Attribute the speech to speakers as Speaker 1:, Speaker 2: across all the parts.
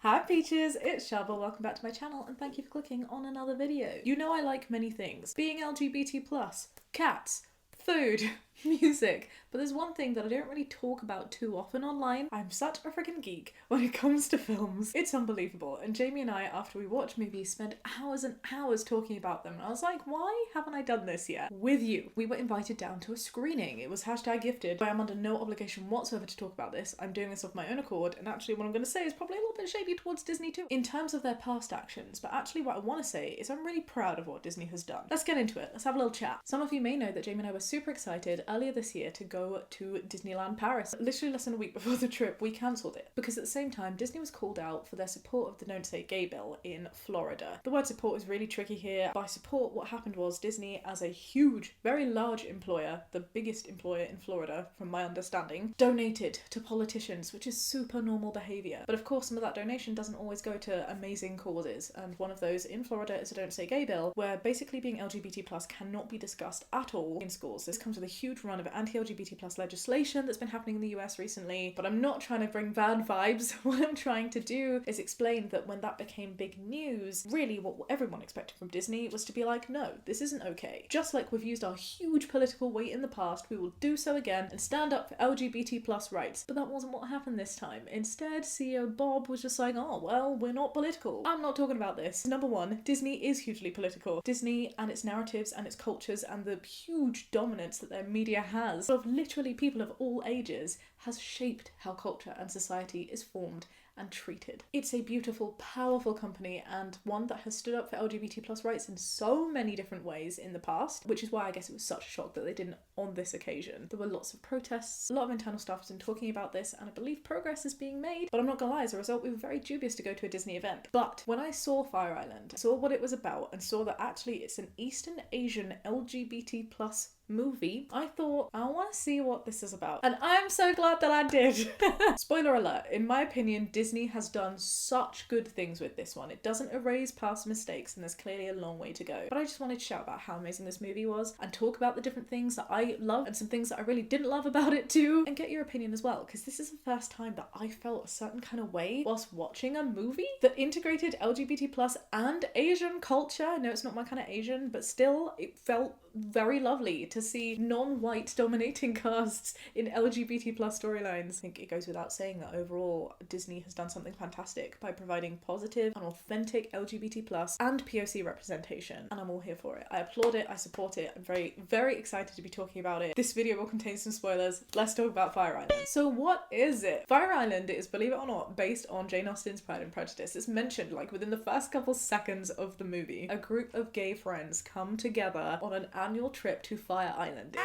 Speaker 1: Hi Peaches, it's Shaaba, welcome back to my channel and thank you for clicking on another video. You know I like many things. Being LGBT+, cats, food, music, but there's one thing that I don't really talk about too often online. I'm such a freaking geek when it comes to films. It's unbelievable. And Jamie and I, after we watched movies, spent hours and hours talking about them. And I was like, why haven't I done this yet? With you. We were invited down to a screening. It was #gifted. I am under no obligation whatsoever to talk about this. I'm doing this of my own accord. And actually what I'm going to say is probably a little bit shady towards Disney too, in terms of their past actions. But actually what I want to say is I'm really proud of what Disney has done. Let's get into it. Let's have a little chat. Some of you may know that Jamie and I were super excited earlier this year to go to Disneyland Paris. Literally less than a week before the trip, we cancelled it because at the same time Disney was called out for their support of the Don't Say Gay bill in Florida. The word support is really tricky here. By support, what happened was Disney, as a huge, very large employer, the biggest employer in Florida from my understanding, donated to politicians, which is super normal behaviour. But of course some of that donation doesn't always go to amazing causes, and one of those in Florida is a Don't Say Gay bill, where basically being LGBT+ cannot be discussed at all in schools. This comes with a huge run of anti-LGBT+ legislation that's been happening in the US recently, but I'm not trying to bring bad vibes. What I'm trying to do is explain that when that became big news, really what everyone expected from Disney was to be like, no, this isn't okay. Just like we've used our huge political weight in the past, we will do so again and stand up for LGBT+ rights. But that wasn't what happened this time. Instead, CEO Bob was just like, oh, well, we're not political. I'm not talking about this. Number one, Disney is hugely political. Disney and its narratives and its cultures and the huge dominance that their media has, of literally people of all ages, has shaped how culture and society is formed and treated. It's a beautiful, powerful company and one that has stood up for LGBT+ rights in so many different ways in the past, which is why I guess it was such a shock that they didn't on this occasion. There were lots of protests, a lot of internal staff has been talking about this, and I believe progress is being made, but I'm not gonna lie, as a result we were very dubious to go to a Disney event. But when I saw Fire Island, saw what it was about, and saw that actually it's an Eastern Asian LGBT+ movie, I thought, I want to see what this is about. And I'm so glad that I did. Spoiler alert, in my opinion, Disney has done such good things with this one. It doesn't erase past mistakes and there's clearly a long way to go. But I just wanted to shout about how amazing this movie was and talk about the different things that I love and some things that I really didn't love about it too, and get your opinion as well, because this is the first time that I felt a certain kind of way whilst watching a movie that integrated LGBT+ and Asian culture. I know it's not my kind of Asian, but still it felt very lovely to see non-white dominating casts in LGBT+ storylines. I think it goes without saying that overall Disney has done something fantastic by providing positive and authentic LGBT+ and POC representation, and I'm all here for it. I applaud it, I support it, I'm very, very excited to be talking about it. This video will contain some spoilers. Let's talk about Fire Island. So what is it? Fire Island is, believe it or not, based on Jane Austen's Pride and Prejudice. It's mentioned like within the first couple seconds of the movie. A group of gay friends come together on an annual trip to Fire Island.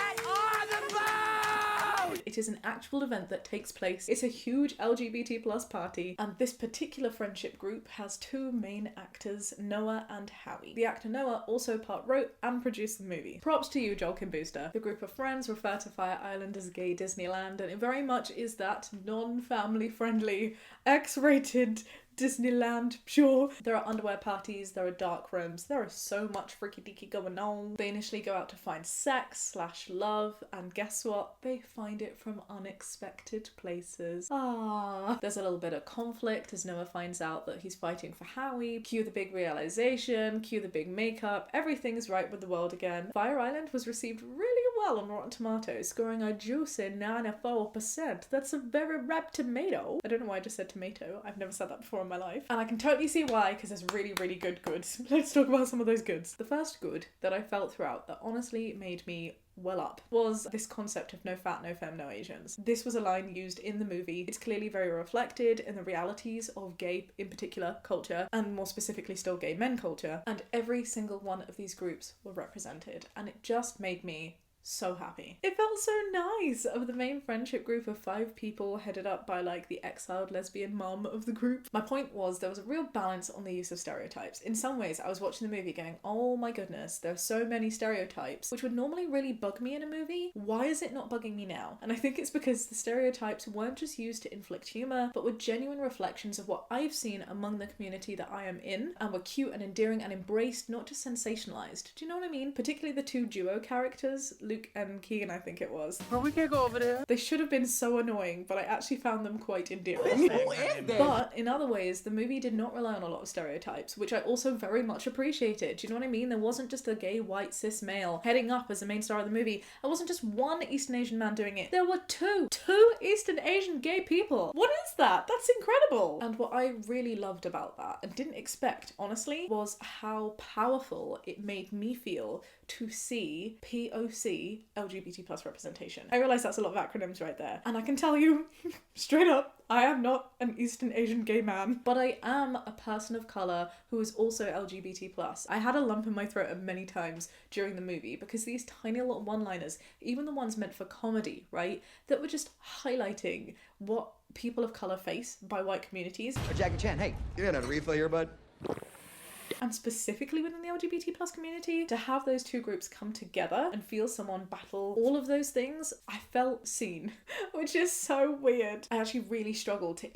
Speaker 1: It is an actual event that takes place. It's a huge LGBT+ party, and this particular friendship group has two main actors, Noah and Howie. The actor Noah also part wrote and produced the movie. Props to you, Joel Kim Booster. The group of friends refer to Fire Island as Gay Disneyland, and it very much is that non-family friendly, X-rated Disneyland, sure. There are underwear parties, there are dark rooms, there is so much freaky deaky going on. They initially go out to find sex / love, and guess what? They find it from unexpected places. Ah. There's a little bit of conflict as Noah finds out that he's fighting for Howie. Cue the big realization, cue the big makeup, everything is right with the world again. Fire Island was received really well on Rotten Tomatoes, scoring a juicy 94%. That's a very ripe tomato. I don't know why I just said tomato. I've never said that before in my life. And I can totally see why, because there's really, really good goods. Let's talk about some of those goods. The first good that I felt throughout that honestly made me well up was this concept of no fat, no femme, no Asians. This was a line used in the movie. It's clearly very reflected in the realities of gay, in particular, culture, and more specifically still gay men culture, and every single one of these groups were represented, and it just made me so happy. It felt so nice of the main friendship group of 5 people headed up by like the exiled lesbian mum of the group. My point was there was a real balance on the use of stereotypes. In some ways I was watching the movie going, oh my goodness, there are so many stereotypes which would normally really bug me in a movie. Why is it not bugging me now? And I think it's because the stereotypes weren't just used to inflict humour, but were genuine reflections of what I've seen among the community that I am in, and were cute and endearing and embraced, not just sensationalized. Do you know what I mean? Particularly the 2 duo characters, Luke and Keegan, I think it was.
Speaker 2: Bro, we can't go over there.
Speaker 1: They should have been so annoying, but I actually found them quite endearing. But in other ways, the movie did not rely on a lot of stereotypes, which I also very much appreciated. Do you know what I mean? There wasn't just a gay, white, cis male heading up as the main star of the movie. There wasn't just one Eastern Asian man doing it. There were two Eastern Asian gay people. What is that? That's incredible. And what I really loved about that, and didn't expect, honestly, was how powerful it made me feel to see POC LGBT plus representation. I realise that's a lot of acronyms right there. And I can tell you, straight up, I am not an Eastern Asian gay man, but I am a person of colour who is also LGBT plus. I had a lump in my throat many times during the movie because these tiny little one-liners, even the ones meant for comedy, right, that were just highlighting what people of colour face by white communities.
Speaker 3: Jackie Chan, hey, you got a refill here, bud?
Speaker 1: And specifically within the LGBT plus community, to have those two groups come together and feel someone battle all of those things, I felt seen, which is so weird. I actually really struggled to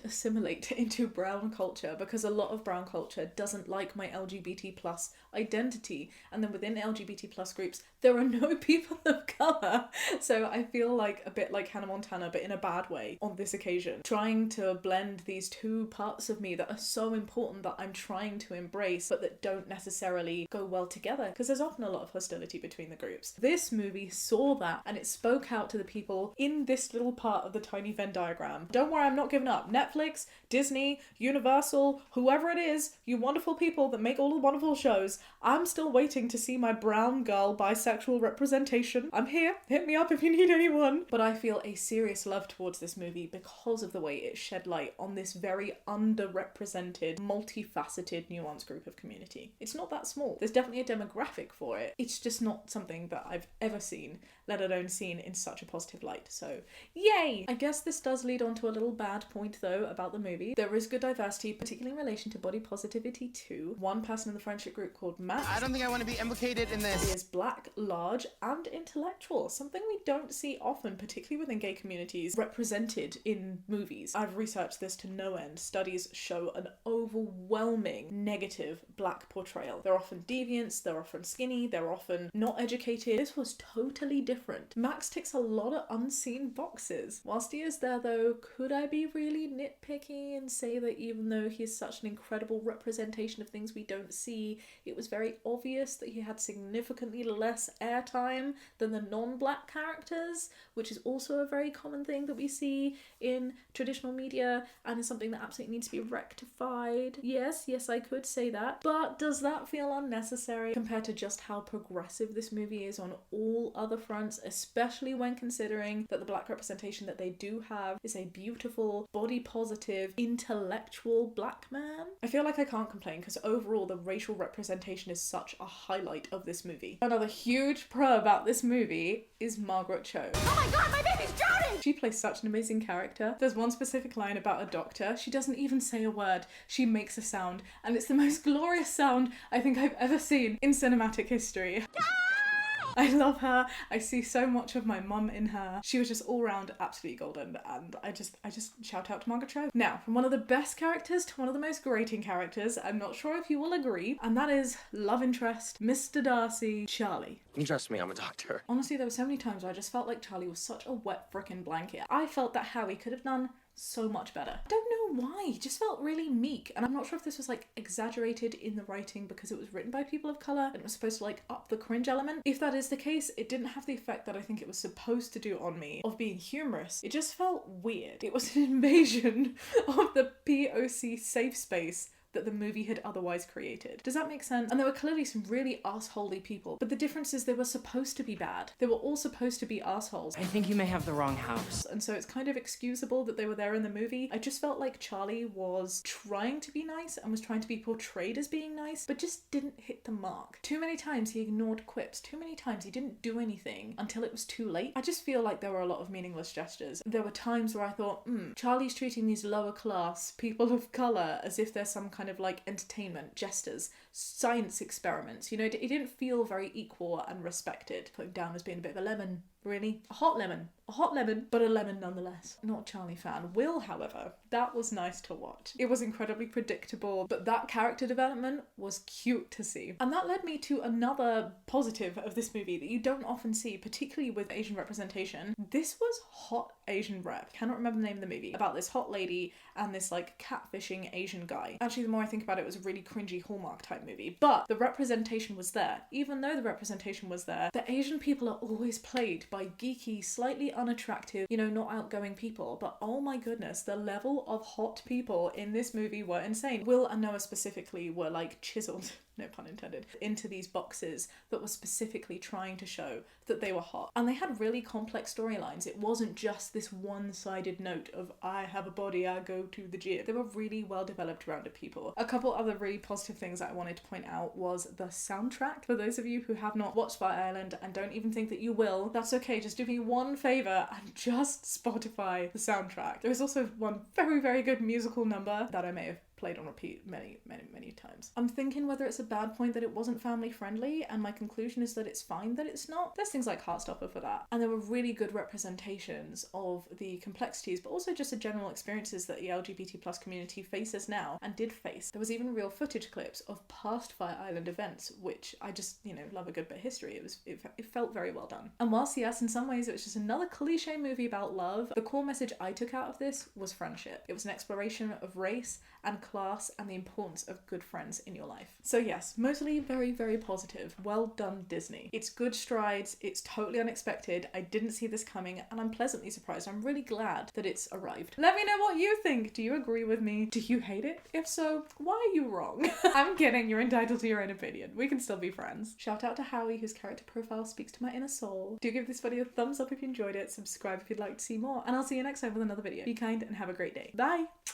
Speaker 1: assimilate into brown culture because a lot of brown culture doesn't like my LGBT plus identity. And then within LGBT plus groups, there are no people of colour. So I feel like a bit like Hannah Montana, but in a bad way on this occasion. Trying to blend these two parts of me that are so important that I'm trying to embrace, but that don't necessarily go well together because there's often a lot of hostility between the groups. This movie saw that and it spoke out to the people in this little part of the tiny Venn diagram. Don't worry, I'm not giving up. Netflix, Disney, Universal, whoever it is, you wonderful people that make all the wonderful shows, I'm still waiting to see my brown girl bisexual representation. I'm here. Hit me up if you need anyone. But I feel a serious love towards this movie because of the way it shed light on this very underrepresented, multifaceted, nuanced group of community. It's not that small. There's definitely a demographic for it. It's just not something that I've ever seen, let alone seen in such a positive light. So, yay! I guess this does lead on to a little bad point though about the movie. There is good diversity, particularly in relation to body positivity too. One person in the friendship group called Matt.
Speaker 2: I don't think I want to be implicated in this.
Speaker 1: He is black, large, and intellectual. Something we don't see often, particularly within gay communities, represented in movies. I've researched this to no end. Studies show an overwhelming negative black portrayal. They're often deviants, they're often skinny, they're often not educated. This was totally different. Max ticks a lot of unseen boxes. Whilst he is there though, could I be really nitpicky and say that even though he is such an incredible representation of things we don't see, it was very obvious that he had significantly less airtime than the non-black characters, which is also a very common thing that we see in traditional media and is something that absolutely needs to be rectified. Yes, I could say that, but does that feel unnecessary compared to just how progressive this movie is on all other fronts, especially when considering that the black representation that they do have is a beautiful, body positive, intellectual black man? I feel like I can't complain because overall the racial representation is such a highlight of this movie. Another huge pro about this movie is Margaret Cho.
Speaker 4: Oh my god, my baby's drowning!
Speaker 1: She plays such an amazing character. There's one specific line about a doctor. She doesn't even say a word. She makes a sound, and it's the most glorious sound I think I've ever seen in cinematic history. I love her. I see so much of my mum in her. She was just all round absolutely golden, and I just shout out to Margaret Cho. Now, from one of the best characters to one of the most grating characters, I'm not sure if you will agree, and that is love interest, Mr. Darcy, Charlie.
Speaker 2: You trust me, I'm a doctor.
Speaker 1: Honestly, there were so many times where I just felt like Charlie was such a wet frickin' blanket. I felt that Howie could have done so much better. I don't know why, he just felt really meek, and I'm not sure if this was like exaggerated in the writing because it was written by people of colour and it was supposed to like up the cringe element. If that is the case, it didn't have the effect that I think it was supposed to do on me of being humorous. It just felt weird. It was an invasion of the POC safe space that the movie had otherwise created. Does that make sense? And there were clearly some really assholey people, but the difference is they were supposed to be bad. They were all supposed to be assholes.
Speaker 5: I think you may have the wrong house.
Speaker 1: And so it's kind of excusable that they were there in the movie. I just felt like Charlie was trying to be nice and was trying to be portrayed as being nice, but just didn't hit the mark. Too many times he ignored quips. Too many times he didn't do anything until it was too late. I just feel like there were a lot of meaningless gestures. There were times where I thought, Charlie's treating these lower class people of colour as if they're some kind of like entertainment, jesters, science experiments. You know, it didn't feel very equal and respected. Put him down as being a bit of a lemon. Really? A hot lemon. A hot lemon, but a lemon nonetheless. Not a Charlie fan. Will, however, that was nice to watch. It was incredibly predictable, but that character development was cute to see. And that led me to another positive of this movie that you don't often see, particularly with Asian representation. This was hot Asian rep. Cannot remember the name of the movie. About this hot lady and this like catfishing Asian guy. Actually, the more I think about it, it was a really cringy Hallmark type movie. But the representation was there. Even though the representation was there, the Asian people are always played by geeky, slightly unattractive, you know, not outgoing people. But oh my goodness, the level of hot people in this movie were insane. Will and Noah specifically were like chiseled, no pun intended, into these boxes that were specifically trying to show that they were hot. And they had really complex storylines. It wasn't just this one-sided note of, I have a body, I go to the gym. They were really well-developed, rounded people. A couple other really positive things that I wanted to point out was the soundtrack. For those of you who have not watched Fire Island and don't even think that you will, that's okay. Just do me one favor and just Spotify the soundtrack. There is also one very, very good musical number that I may have played on repeat many times. I'm thinking whether it's a bad point that it wasn't family friendly, and my conclusion is that it's fine that it's not. There's things like Heartstopper for that. And there were really good representations of the complexities, but also just the general experiences that the LGBT plus community faces now and did face. There was even real footage clips of past Fire Island events, which I just, you know, love a good bit of history. It felt very well done. And whilst yes, in some ways it was just another cliche movie about love, the core message I took out of this was friendship. It was an exploration of race and class and the importance of good friends in your life. So yes, mostly very, very positive. Well done, Disney. It's good strides, it's totally unexpected, I didn't see this coming, and I'm pleasantly surprised. I'm really glad that it's arrived. Let me know what you think. Do you agree with me? Do you hate it? If so, why are you wrong? I'm kidding, you're entitled to your own opinion. We can still be friends. Shout out to Howie, whose character profile speaks to my inner soul. Do give this video a thumbs up if you enjoyed it, subscribe if you'd like to see more, and I'll see you next time with another video. Be kind and have a great day. Bye!